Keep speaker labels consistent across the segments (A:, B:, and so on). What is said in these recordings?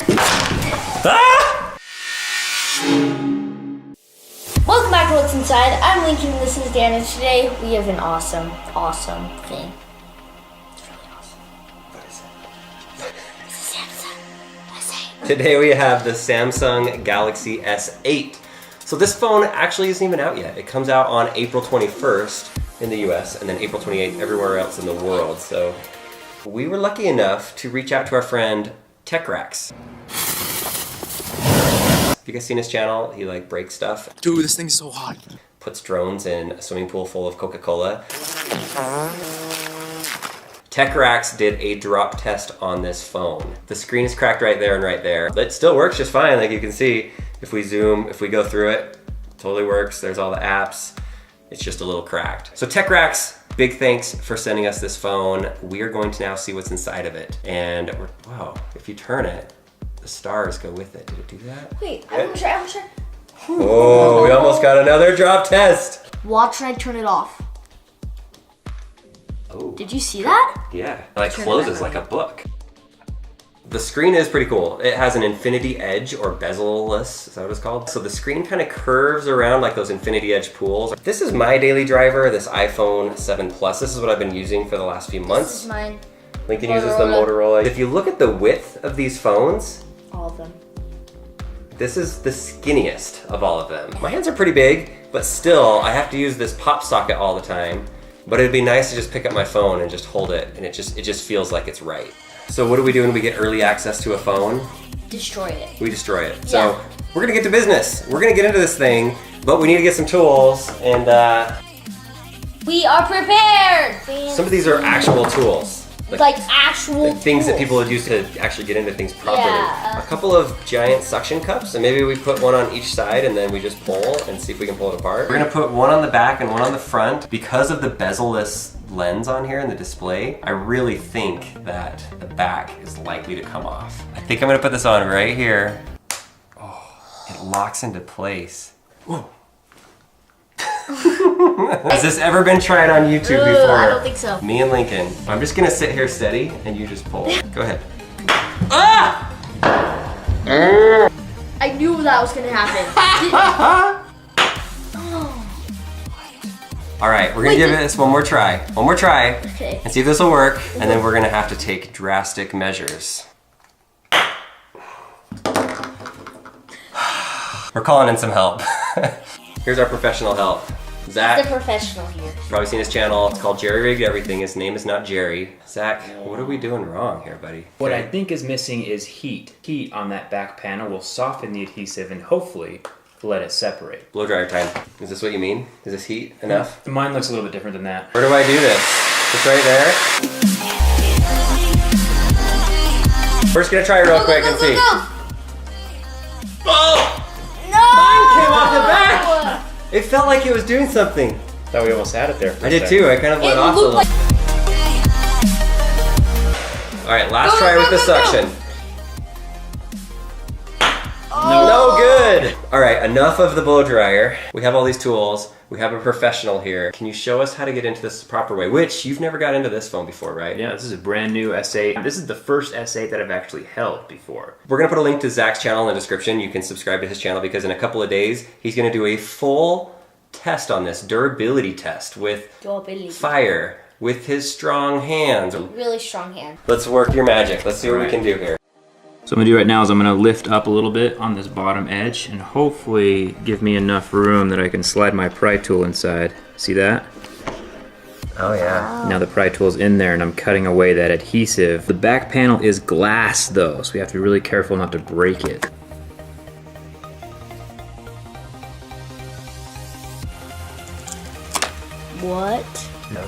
A: Ah!
B: Welcome back to What's Inside. I'm Lincoln, this is Dan, and today we have an awesome thing. It's really awesome.
A: What is it?
B: It's a Samsung S8.
A: Today we have the Samsung Galaxy S8. So this phone actually isn't even out yet. It comes out on April 21st in the US and then April 28th everywhere else in the world. So we were lucky enough to reach out to our friend TechRax. Have you guys seen his channel? He like breaks stuff.
C: Dude, this thing's so hot.
A: Puts drones in a swimming pool full of Coca-Cola. TechRax did a drop test on this phone. The screen is cracked right there and right there. It still works just fine, like you can see. If we zoom, if we go through it, totally works. There's all the apps. It's just a little cracked. So TechRax, big thanks for sending us this phone. We are going to now see what's inside of it. And wow, if you turn it, the stars go with it. Did it do that?
B: Wait, I want to try.
A: Oh, we almost got another drop test.
B: Watch when I turn it off.
A: Oh.
B: Did you see that?
A: Yeah, it like
B: Turn
A: closes
B: it
A: like a book. The screen is pretty cool. It has an infinity edge or bezel-less, is that what it's called? So the screen kind of curves around like those infinity edge pools. This is my daily driver, this iPhone 7 Plus. This is what I've been using for the last few months.
B: This is mine.
A: Lincoln uses the Motorola. If you look at the width of these phones,
B: All of them.
A: this is the skinniest of all of them. My hands are pretty big, but still I have to use this pop socket all the time. But it'd be nice to just pick up my phone and just hold it, and it just feels like it's right. So what do we do when we get early access to a phone?
B: Destroy it.
A: We destroy it. So we're gonna get to business. We're gonna get into this thing, but we need to get some tools, and
B: We are prepared!
A: some of these are actual tools.
B: Like actual
A: Things that
B: tools.
A: people would use to actually get into things properly.
B: Yeah.
A: A couple of giant suction cups, and maybe we put one on each side and then we just pull and see if we can pull it apart. We're gonna put one on the back and one on the front. Because of the bezel-less lens on here in the display, I really think that the back is likely to come off. I think I'm gonna put this on right here. Oh, it locks into place. Whoa. Has this ever been tried on YouTube before?
B: I don't think so.
A: Me and Lincoln. I'm just gonna sit here steady and you just pull. Go ahead. Ah!
B: I knew that was gonna happen.
A: All right, we're gonna give this one more try. One more try.
B: Okay.
A: And see if this will work. And then we're gonna have to take drastic measures. We're calling in some help. Here's our professional help. Zach.
B: The professional here.
A: You've probably seen his channel. It's called Jerry Rigged Everything. His name is not Jerry. Zach, what are we doing wrong here, buddy?
D: What I think is missing is heat. Heat on that back panel will soften the adhesive and hopefully let it separate.
A: Blow dryer time. Is this what you mean? Is this heat enough?
D: Mine looks a little bit different than that.
A: Where do I do this? It's right there. We're just gonna try it real quick and see. Oh!
B: No!
A: Came off the back! It felt like it was doing something.
D: Thought we almost had it there for
A: I
D: a
A: did
D: second.
A: too. I kind of let
B: It
A: off a
B: looked
A: little.
B: like...
A: All right, last
B: Go,
A: try
B: go,
A: with the
B: go, go.
A: suction. No good. All right, enough of the blow dryer. We have all these tools. We have a professional here. Can you show us how to get into this the proper way? Which you've never got into this phone before, right?
D: Yeah, this is a brand new S8. This is the first S8 that I've actually held before.
A: We're gonna put a link to Zach's channel in the description. You can subscribe to his channel because in a couple of days, he's gonna do a full test on this, durability test with
B: Durability.
A: fire, with his strong hands.
B: Really strong hand.
A: Let's work your magic. Let's see what we can do here.
D: So what I'm gonna do right now is I'm gonna lift up a little bit on this bottom edge and hopefully give me enough room that I can slide my pry tool inside. See that?
A: Oh yeah.
D: Now the pry tool's in there and I'm cutting away that adhesive. The back panel is glass though, so we have to be really careful not to break it.
B: What?
A: No.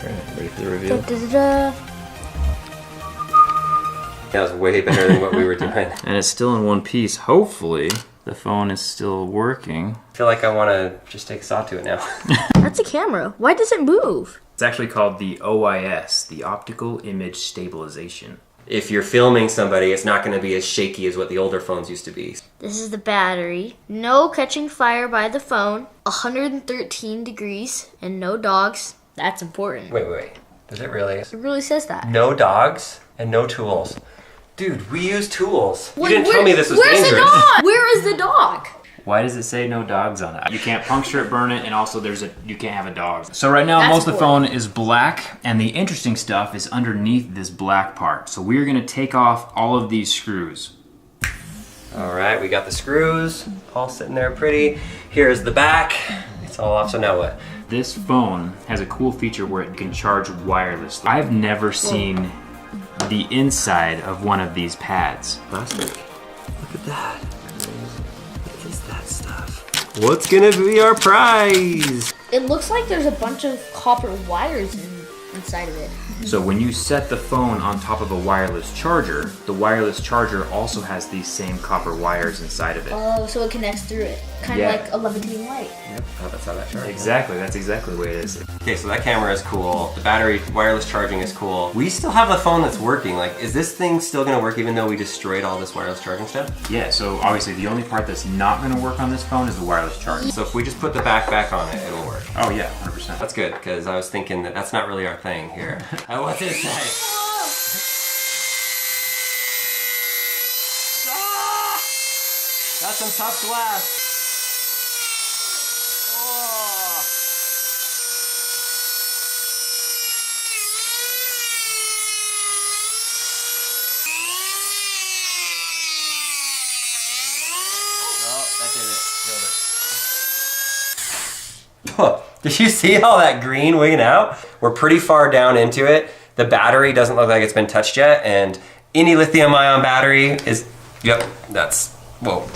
D: Alright, ready for the reveal?
B: Da-da-da-da.
A: That was way better than what we were doing.
D: And it's still in one piece. Hopefully the phone is still working.
A: I feel like I want to just take a saw to it now.
B: That's a camera. Why does it move?
D: It's actually called the OIS, the Optical Image Stabilization.
A: If you're filming somebody, it's not going to be as shaky as what the older phones used to be.
B: This is the battery. No catching fire by the phone. 113 degrees and no dogs. That's important.
A: Wait. Does it really?
B: It really says that.
A: No dogs and no tools. Dude, we use tools.
B: Wait,
A: you didn't tell me this was
B: where's
A: dangerous.
B: the dog? Where is the dog?
D: Why does it say no dogs on it? You can't puncture it, burn it, and also you can't have a dog. So right now,
B: That's
D: most of the
B: cool.
D: phone is black, and the interesting stuff is underneath this black part. So we're gonna take off all of these screws.
A: All right, we got the screws all sitting there pretty. Here's the back. It's all off, so now what?
D: This phone has a cool feature where it can charge wirelessly. I've never seen the inside of one of these pads.
A: Plastic. Look at that. What is that stuff? What's gonna be our prize?
B: It looks like there's a bunch of copper wires inside of it.
D: So when you set the phone on top of a wireless charger, the wireless charger also has these same copper wires inside of it.
B: Oh, so it connects through it. Kind of
D: Yeah.
B: like a levitating light.
A: Yep. Oh, that's how that charges.
D: Exactly, that's exactly the way it is.
A: Okay, so that camera is cool. The battery wireless charging is cool. We still have the phone that's working. Like, is this thing still gonna work even though we destroyed all this wireless charging stuff?
D: Yeah, so obviously the only part that's not gonna work on this phone is the wireless charging.
A: So if we just put the back on it, it'll work.
D: Oh yeah, 100%.
A: That's good, because I was thinking that that's not really our thing here. What's it say? Ah! That's some tough glass. Oh. Oh, that did it. Killed it. Did you see all that green wigging out? We're pretty far down into it. The battery doesn't look like it's been touched yet, and any lithium ion battery is, yep, that's, whoa.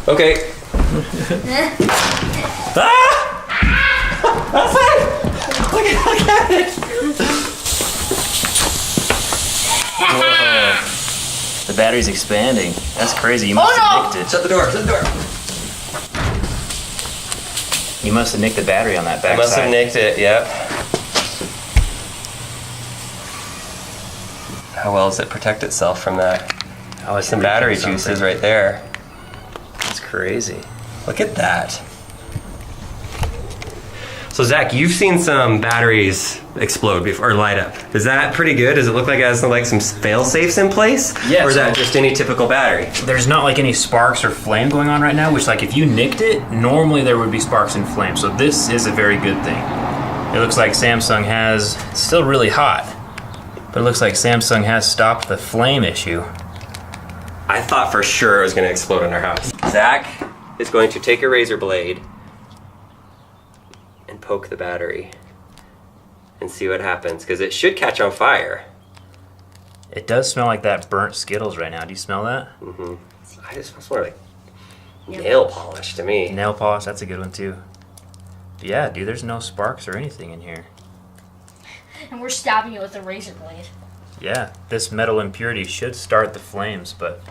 A: Okay. Ah! That's it! Look at it!
D: Whoa. The battery's expanding. That's crazy. You must
B: Oh, no!
D: have nicked
A: Shut the door, shut the door.
D: it. You must have nicked the battery on that
A: I
D: back
A: must have
D: side.
A: nicked it, yep. How well does it protect itself from that?
D: Oh, it's
A: Some battery juices right there.
D: That's crazy.
A: Look at that. So Zach, you've seen some batteries explode before, or light up. Is that pretty good? Does it look like it has like some fail safes in place?
D: Yeah,
A: Or is that
D: so-
A: just any typical battery?
D: There's not like any sparks or flame going on right now, which like if you nicked it, normally there would be sparks and flame. So this is a very good thing. It looks like Samsung has, it's still really hot, but it looks like Samsung has stopped the flame issue.
A: I thought for sure it was going to explode in our house. Zach is going to take a razor blade and poke the battery and see what happens, because it should catch on fire.
D: It does smell like that burnt Skittles right now. Do you smell that?
A: I just smells more like nail polish to me.
D: Nail polish, that's a good one too. But yeah, dude, there's no sparks or anything in here.
B: And we're stabbing it with a razor blade.
D: Yeah, this metal impurity should start the flames, but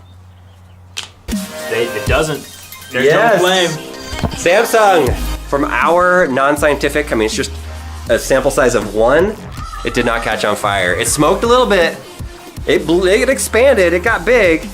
D: it doesn't. There's
A: Yes.
D: no flame.
A: Samsung, from our non-scientific, I mean, it's just a sample size of 1, it did not catch on fire. It smoked a little bit, it expanded, it got big,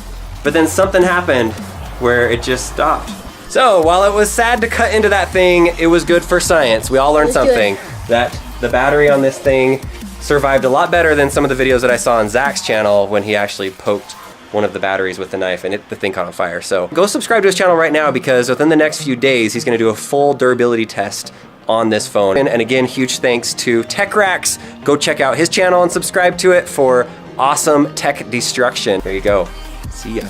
A: but then something happened where it just stopped. So while it was sad to cut into that thing, it was good for science. We all learned
B: It was
A: something, that the battery on this thing survived a lot better than some of the videos that I saw on Zach's channel when he actually poked one of the batteries with the knife and the thing caught on fire. So go subscribe to his channel right now, because within the next few days, he's gonna do a full durability test on this phone. And again, huge thanks to TechRax. Go check out his channel and subscribe to it for awesome tech destruction. There you go. See ya.